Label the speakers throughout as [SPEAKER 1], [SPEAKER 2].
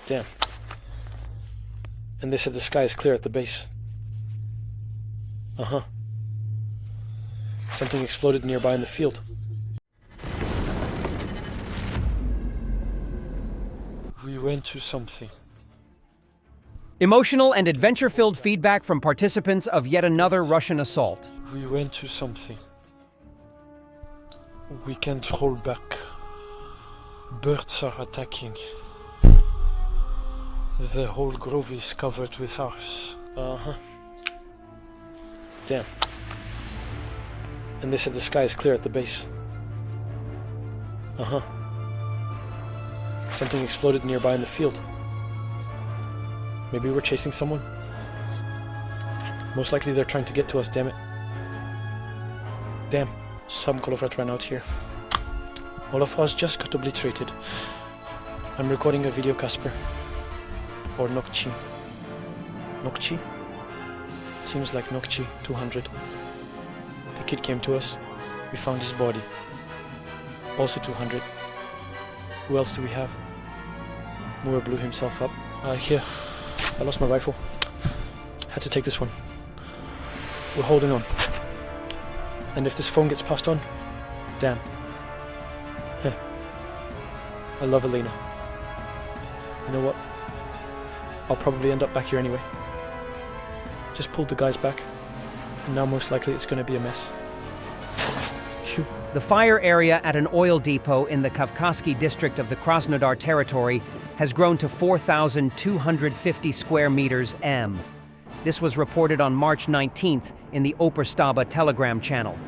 [SPEAKER 1] Damn. And they said the sky is clear at the base. Uh-huh. Something exploded nearby in the field. We went to something.
[SPEAKER 2] Emotional and adventure-filled feedback from participants of yet another Russian assault.
[SPEAKER 1] We went to something. We can't hold back. Birds are attacking. The whole grove is covered with ours. Uh-huh. Damn. And they said the sky is clear at the base. Uh-huh. Something exploded nearby in the field. Maybe we're chasing someone? Most likely they're trying to get to us, damn it. Damn, some Kolofrat ran out here. All of us just got obliterated. I'm recording a video, Casper. Or Nokchi. Nokchi? It seems like Nokchi 200. The kid came to us. We found his body. Also 200. Who else do we have? Moore blew himself up. Here. I lost my rifle. Had to take this one. We're holding on. And if this phone gets passed on, damn. Heh. I love Elena. You know what? I'll probably end up back here anyway. Just pulled the guys back. And now most likely it's gonna be a mess. Phew.
[SPEAKER 2] The fire area at an oil depot in the Kavkazsky district of the Krasnodar territory has grown to 4,250 square meters m. This was reported on March 19th in the Oberstaba Telegram channel.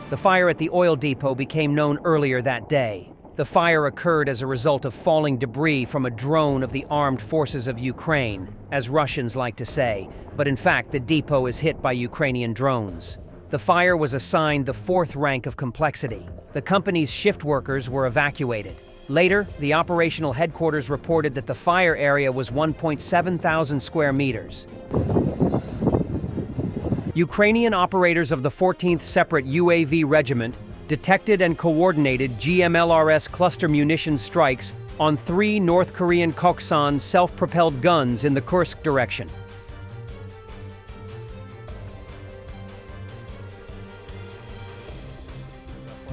[SPEAKER 2] The fire at the oil depot became known earlier that day. The fire occurred as a result of falling debris from a drone of the armed forces of Ukraine, as Russians like to say, but in fact the depot is hit by Ukrainian drones. The fire was assigned the 4th rank of complexity. The company's shift workers were evacuated. Later, the operational headquarters reported that the fire area was 1.7 thousand square meters. Ukrainian operators of the 14th Separate UAV Regiment detected and coordinated GMLRS cluster munitions strikes on 3 North Korean Koksan self-propelled guns in the Kursk direction.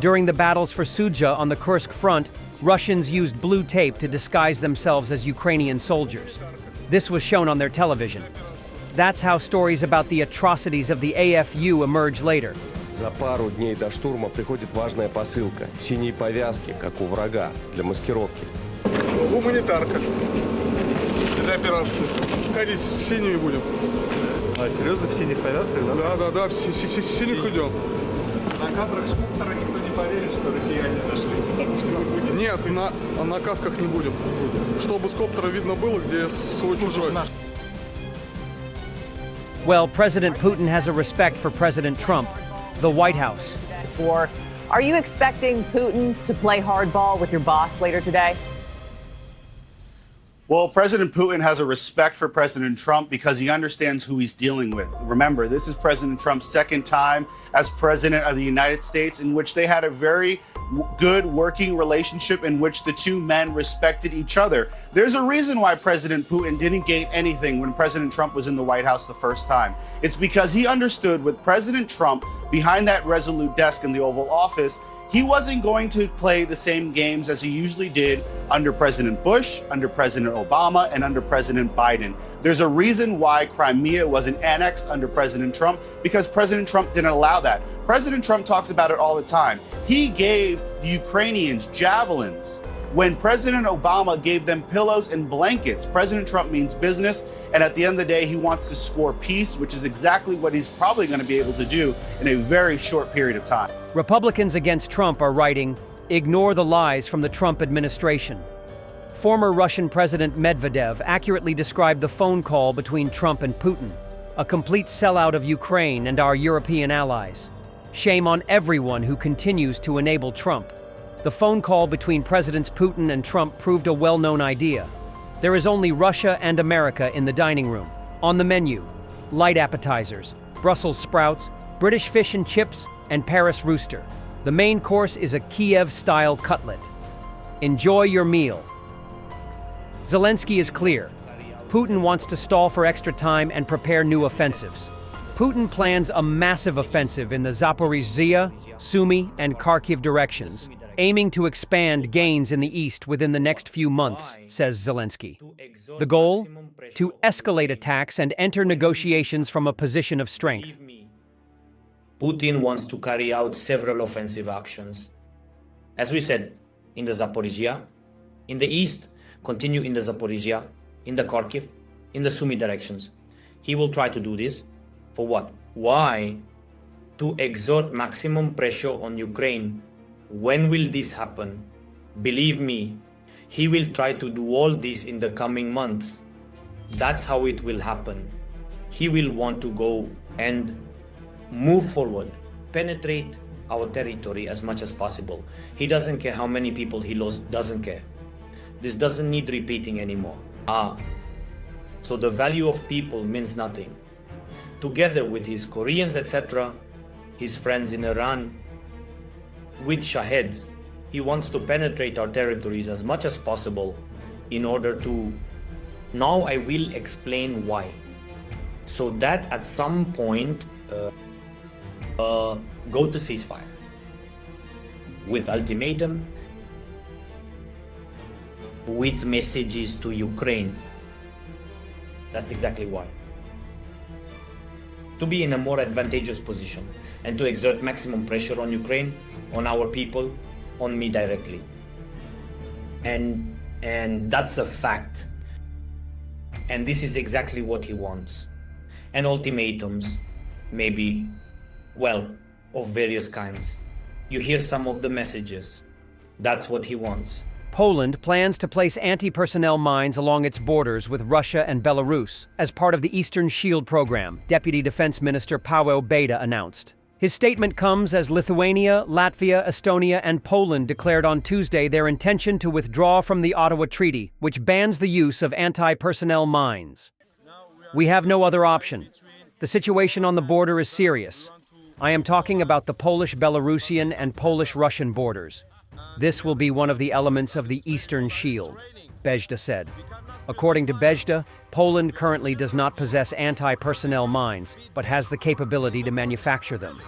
[SPEAKER 2] During the battles for Sudzha on the Kursk front, Russians used blue tape to disguise themselves as Ukrainian soldiers. This was shown on their television. That's how stories about the atrocities of the AFU emerge later.
[SPEAKER 3] За пару дней до штурма приходит важная посылка. Синие повязки, как у врага, для маскировки.
[SPEAKER 4] Гуманитарка. Для операции. Ходите, с синими будем.
[SPEAKER 5] А, серьезно, в синих повязках, да?
[SPEAKER 4] Да, в синих идем.
[SPEAKER 5] На кадрах с Куптера никто не поверит, что россияне зашли. Потому что вы будете...
[SPEAKER 4] Нет, на касках не будем. Чтобы с коптера видно было, где свой-чужой.
[SPEAKER 2] Well, President Putin has a respect for President Trump. The White House.
[SPEAKER 6] War. Are you expecting Putin to play hardball with your boss later today?
[SPEAKER 7] Well, President Putin has a respect for President Trump because he understands who he's dealing with. Remember, this is President Trump's 2nd time as president of the United States, in which they had a very good working relationship in which the two men respected each other. There's a reason why President Putin didn't gain anything when President Trump was in the White House the first time. It's because he understood with President Trump behind that resolute desk in the Oval Office, he wasn't going to play the same games as he usually did under President Bush, under President Obama, and under President Biden. There's a reason why Crimea wasn't annexed under President Trump, because President Trump didn't allow that. President Trump talks about it all the time. He gave the Ukrainians javelins when President Obama gave them pillows and blankets. President Trump means business, and at the end of the day, he wants to score peace, which is exactly what he's probably going to be able to do in a very short period of time.
[SPEAKER 2] Republicans against Trump are writing, "Ignore the lies from the Trump administration." Former Russian President Medvedev accurately described the phone call between Trump and Putin, a complete sellout of Ukraine and our European allies. Shame on everyone who continues to enable Trump. The phone call between Presidents Putin and Trump proved a well-known idea. There is only Russia and America in the dining room. On the menu, light appetizers, Brussels sprouts, British fish and chips, and Paris rooster. The main course is a Kiev-style cutlet. Enjoy your meal. Zelensky is clear. Putin wants to stall for extra time and prepare new offensives. Putin plans a massive offensive in the Zaporizhzhia, Sumy, and Kharkiv directions, aiming to expand gains in the east within the next few months, says Zelensky. The goal? To escalate attacks and enter negotiations from a position of strength.
[SPEAKER 8] Putin wants to carry out several offensive actions. As we said, in the Zaporizhzhia, in the east, continue in the Zaporizhzhia, in the Kharkiv, in the Sumy directions. He will try to do this. For what? Why? To exert maximum pressure on Ukraine. When will this happen? Believe me, he will try to do all this in the coming months. That's how it will happen. He will want to go and move forward, penetrate our territory as much as possible. He doesn't care how many people he lost, doesn't care. This doesn't need repeating anymore. So the value of people means nothing. Together with his Koreans, etc., his friends in Iran, with Shaheds, he wants to penetrate our territories as much as possible in order to... Now I will explain why. So that at some point, go to ceasefire. With ultimatum, with messages to Ukraine. That's exactly why. To be in a more advantageous position and to exert maximum pressure on Ukraine, on our people, on me directly. And that's a fact. And this is exactly what he wants. And ultimatums, maybe, well, of various kinds. You hear some of the messages. That's what he wants.
[SPEAKER 2] Poland plans to place anti-personnel mines along its borders with Russia and Belarus as part of the Eastern Shield program, Deputy Defense Minister Paweł Beda announced. His statement comes as Lithuania, Latvia, Estonia, and Poland declared on Tuesday their intention to withdraw from the Ottawa Treaty, which bans the use of anti-personnel mines. We have no other option. The situation on the border is serious. I am talking about the Polish-Belarusian and Polish-Russian borders. This will be one of the elements of the Eastern Shield, Beda said. According to Beda, Poland currently does not possess anti-personnel mines, but has the capability to manufacture them.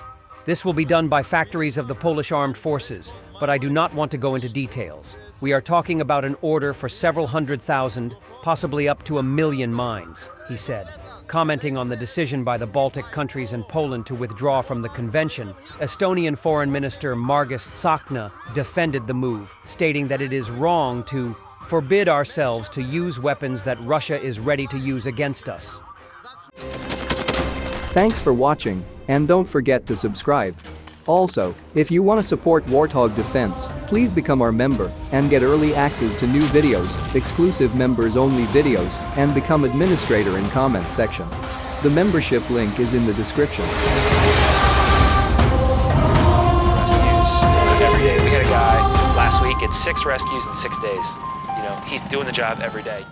[SPEAKER 2] This will be done by factories of the Polish Armed Forces, but I do not want to go into details. We are talking about an order for several 100,000, possibly up to 1 million mines, he said. Commenting on the decision by the Baltic countries and Poland to withdraw from the convention, Estonian Foreign Minister Margus Tsahkna defended the move, stating that it is wrong to forbid ourselves to use weapons that Russia is ready to use against us.
[SPEAKER 9] Thanks for watching, and don't forget to subscribe. Also, if you want to support Warthog Defense, please become our member and get early access to new videos, exclusive members-only videos, and become administrator in comment section. The membership link is in the description.
[SPEAKER 10] Rescues every day. We had a guy last week, it's 6 rescues in 6 days. You know, he's doing the job every day.